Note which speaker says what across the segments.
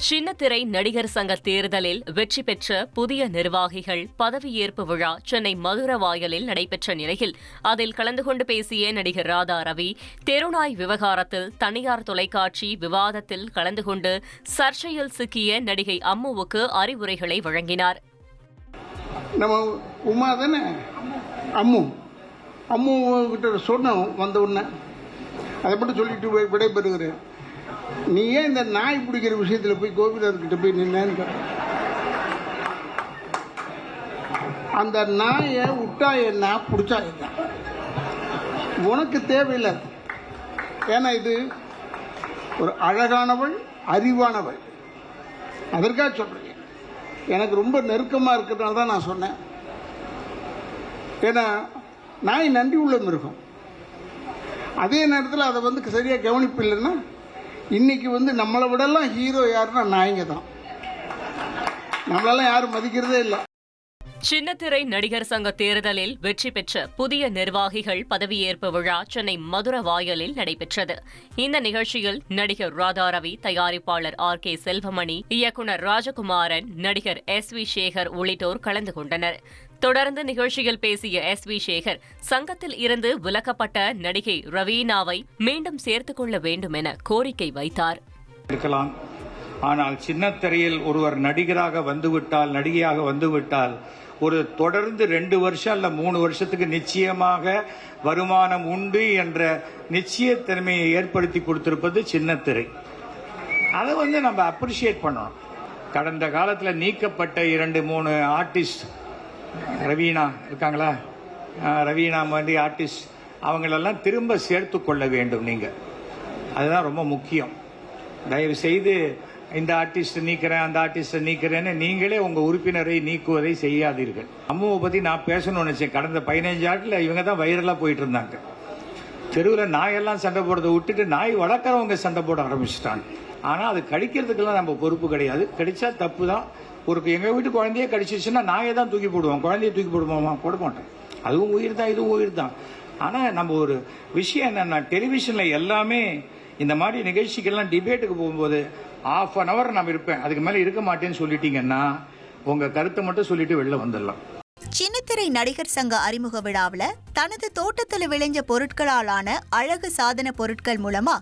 Speaker 1: சின்னத்திரை நடிகர் சங்க தேர்தலில் வெற்றி பெற்ற புதிய நிர்வாகிகள் பதவியேற்பு விழா சென்னை மதுரவாயலில் நடைபெற்ற நிலையில் அதில் கலந்து கொண்டு பேசிய நடிகர் ராதா ரவி தெருநாய் விவகாரத்தில் தனியார் தொலைக்காட்சி விவாதத்தில் கலந்து கொண்டு சர்ச்சையில் சிக்கிய நடிகை அம்முவுக்கு அறிவுரைகளை வழங்கினார்.
Speaker 2: நம்ம உமா தானே அம்மு கிட்ட சொன்னோம் வந்த உடனே அதை மட்டும் சொல்லிட்டு விடைபெறுகிறேன். நீ ஏன் இந்த நாய் பிடிக்கிற விஷயத்துல போய் கோபிநாத்கிட்ட போய் நின்னு அந்த நாயை விட்டா என்ன பிடிச்சா என்ன உனக்கு தேவையில்லை. ஏன்னா இது ஒரு அழகானவள் அறிவானவள், அதற்காக சொல்றேன். எனக்கு ரொம்ப நெருக்கமாக இருக்கிறதுனால தான் நான் சொன்னேன். ஏன்னா நாய் நன்றி உள்ள மிருகம். அதே நேரத்தில் அதை சரியாக கவனிப்பு இல்லைன்னா இன்னைக்கு நம்மளை விடலாம் ஹீரோ யாருன்னா நாய்ங்க தான். நம்மளெல்லாம் யாரும் மதிக்கிறதே இல்லை.
Speaker 1: சின்னத்திரை நடிகர் சங்க தேர்தலில் வெற்றி பெற்ற புதிய நிர்வாகிகள் பதவியேற்பு விழா சென்னை மதுரவாயலில் நடைபெற்றது. இந்த நிகழ்ச்சியில் நடிகர் ராதா ரவி, தயாரிப்பாளர் RK செல்வமணி, இயக்குநர் ராஜகுமாரன், நடிகர் SV சேகர் உள்ளிட்டோர் கலந்து கொண்டனர். தொடர்ந்து நிகழ்ச்சியில் பேசிய SV சேகர் சங்கத்தில் இருந்து விலக்கப்பட்ட நடிகை ரவீனாவை மீண்டும் சேர்த்துக் கொள்ள வேண்டும் என கோரிக்கை வைத்தார்.
Speaker 3: ஆனால் சின்னத்திரையில் ஒருவர் நடிகராக வந்துவிட்டால், நடிகையாக வந்துவிட்டால், ஒரு தொடர்ந்து 2 வருஷம் அல்ல 3 வருஷத்துக்கு நிச்சயமாக வருமானம் உண்டு என்ற நிச்சயத்தன்மையை ஏற்படுத்தி கொடுத்திருப்பது சின்னத்திரை. அதை நம்ம அப்ரிஷியேட் பண்ணணும். கடந்த காலத்தில் நீக்கப்பட்ட 2-3 ஆர்டிஸ்ட், ரவீனா இருக்காங்களா, ரவீனா மாதிரி ஆர்டிஸ்ட், அவங்களெல்லாம் திரும்ப சேர்த்து கொள்ள வேண்டும். நீங்கள் அதுதான் ரொம்ப முக்கியம். தயவு செய்து இந்த ஆர்டிஸ்ட் நீக்கிறேன், அந்த ஆர்டிஸ்ட் நீக்கிறேன்னு நீங்களே உங்க உறுப்பினரை நீக்குவதை செய்யாதீர்கள். அம்முவை பத்தி நான் பேசணும்னு நினைச்சேன். கடந்த 15 ஆண்டுல இவங்க தான் வைரலா போயிட்டு இருந்தாங்க. தெருவில் நாயெல்லாம் சண்டை போடுறதை விட்டுட்டு நாய் வளர்க்குறவங்க சண்டை போட ஆரம்பிச்சுட்டாங்க. ஆனா அது கடிக்கிறதுக்கெல்லாம் நம்ம பொறுப்பு கிடையாது. கடிச்சா தப்பு தான். எங்க வீட்டு குழந்தையே கடிச்சிச்சுன்னா நாயை தான் தூக்கி போடுவோம். குழந்தைய தூக்கி போடுவோமா? போட மாட்டோம். அதுவும் உயிர் தான், இதுவும் உயிர் தான். ஆனா நம்ம ஒரு விஷயம் என்னன்னா, டெலிவிஷன்ல எல்லாமே இந்த மாதிரி நிகழ்ச்சிகள்லாம் டிபேட்டுக்கு போகும்போது 1/2 an hour நான் இருப்பேன், அதுக்கு மேல இருக்க மாட்டேன்னு சொல்லிட்டீங்கன்னா உங்க கருத்தை மட்டும் சொல்லிட்டு வெளில வந்துடலாம்.
Speaker 4: சின்னத்திரை நடிகர் சங்க அறிமுக விழாவில் தனது தோட்டத்தில் விளைஞ்ச பொருட்களாலான அழகு சாதன பொருட்கள் மூலமா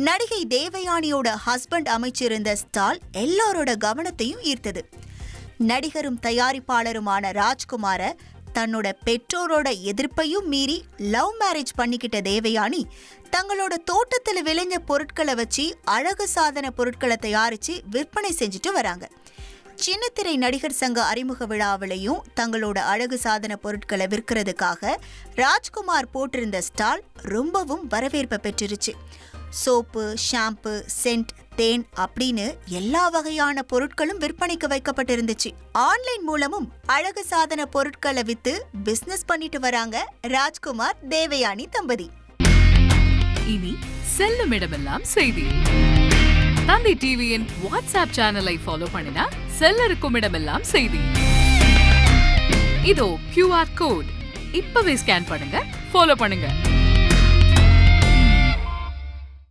Speaker 4: நடிகை தேவயானியோட ஹஸ்பண்ட் அமைச்சிருந்த ஸ்டால் எல்லாரோட கவனத்தையும் ஈர்த்தது. நடிகரும் தயாரிப்பாளருமான ராஜ்குமார தன்னோட பெற்றோரோட எதிர்ப்பையும் மீறி லவ் மேரேஜ் பண்ணிக்கிட்ட தேவயானி தங்களோட தோட்டத்தில் விளைஞ்ச பொருட்களை வச்சு அழகு சாதன பொருட்களை தயாரிச்சு விற்பனை செஞ்சுட்டு வராங்க. சின்னத்திரை நடிகர் சங்க அறிமுக விழாவிலையும் தங்களோட அழகு சாதன பொருட்களை விற்கிறதுக்காக ராஜ்குமார் போட்டிருந்த ஸ்டால் ரொம்பவும் வரவேற்பை பெற்றுருச்சு. சோப்பு, ஷாம்பு, சென்ட், தேன் அப்படின்னு எல்லா வகையான பொருட்களும் விற்பனைக்கு வைக்கப்பட்டிருந்துச்சு. ஆன்லைன் மூலமும் அழகு சாதன பொருட்களை வித்து பிசினஸ் பண்ணிட்டு வராங்க ராஜ்குமார் தேவயானி தம்பதி.
Speaker 5: இனி செல்லும் இடமெல்லாம் செய்தி. தந்தி டிவியின் வாட்ஸ்அப் சேனலை ஃபாலோ பண்ணினா செல்ல இருக்கும் இடமெல்லாம் செய்தி. இதோ QR கோட், இப்பவே ஸ்கேன் பண்ணுங்க, ஃபாலோ பண்ணுங்க.